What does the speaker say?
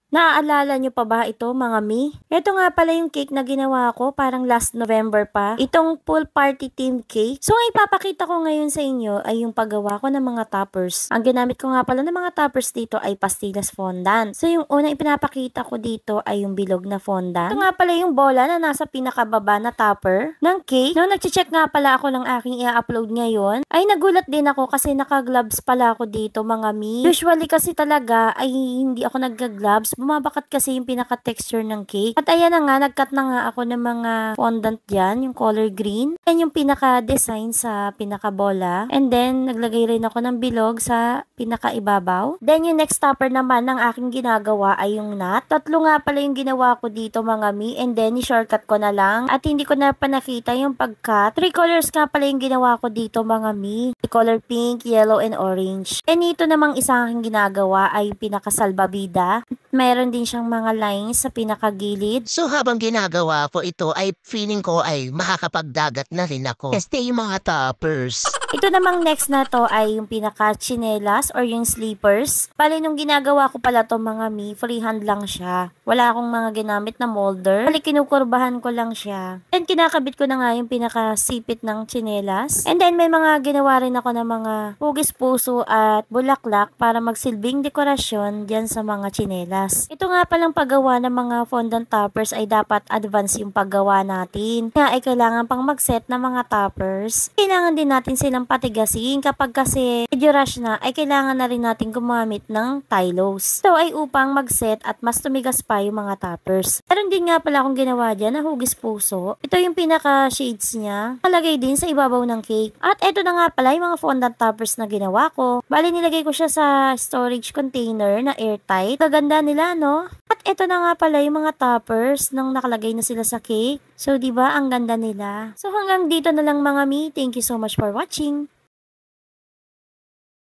Naaalala nyo pa ba ito mga mi? Ito nga pala yung cake na ginawa ko parang last November pa. Itong pool party theme cake. So ang ipapakita ko ngayon sa inyo ay yung paggawa ko ng mga toppers. Ang ginamit ko nga pala ng mga toppers dito ay pastillas fondant. So yung unang ipinapakita ko dito ay yung bilog na fondant. Ito nga pala yung bola na nasa pinakababa na topper ng cake. Nung nag-check nga pala ako ng aking i-upload ngayon, ay nagulat din ako kasi naka-gloves pala ako dito mga mi. Usually kasi talaga ay hindi ako nag-gloves. Bumabakat kasi yung pinaka-texture ng cake. At ayan na nga, nag-cut na nga ako ng mga fondant dyan, yung color green. Yan yung pinaka-design sa pinaka-bola. And then, naglagay rin ako ng bilog sa pinaka-ibabaw. Then, yung next topper naman ng aking ginagawa ay yung nut. Tatlo nga pala yung ginawa ko dito mga mi. And then, i-shortcut ko na lang. At hindi ko na pa nakita yung pag-cut. Three colors nga pala yung ginawa ko dito mga mi. Color pink, yellow, and orange. And ito namang isa aking ginagawa ay pinaka-salbabida. Meron din siyang mga lines sa pinakagilid. So habang ginagawa ko ito ay feeling ko ay makakapagdagat na rin ako. Este yung mga toppers. Ito namang next na to ay yung pinaka-chinelas or yung sleepers. Bali nung ginagawa ko pala to mga mi, freehand lang siya. Wala akong mga ginamit na molder. Bali kinukurbahan ko lang siya. And kinakabit ko na nga yung pinaka-sipit ng chinelas. And then may mga ginawa rin ako ng mga hugis puso at bulaklak para magsilbing dekorasyon dyan sa mga chinelas. Ito nga palang paggawa ng mga fondant toppers ay dapat advance yung paggawa natin. Kaya ay kailangan pang mag-set ng mga toppers. Kailangan din natin silang patigasin kapag kasi medyo rush na ay kailangan na rin natin gumamit ng Tylos. Ito ay upang mag-set at mas tumigas pa yung mga toppers. Meron din nga pala akong ginawa dyan na hugis puso. Ito yung pinaka-shades niya. Nalagay din sa ibabaw ng cake. At ito na nga pala yung mga fondant toppers na ginawa ko. Bali nilagay ko siya sa storage container na airtight. Gaganda nila no? At ito na nga pala yung mga toppers nang nakalagay na sila sa cake. So, di ba ang ganda nila? So, hanggang dito na lang mga mi. Thank you so much for watching.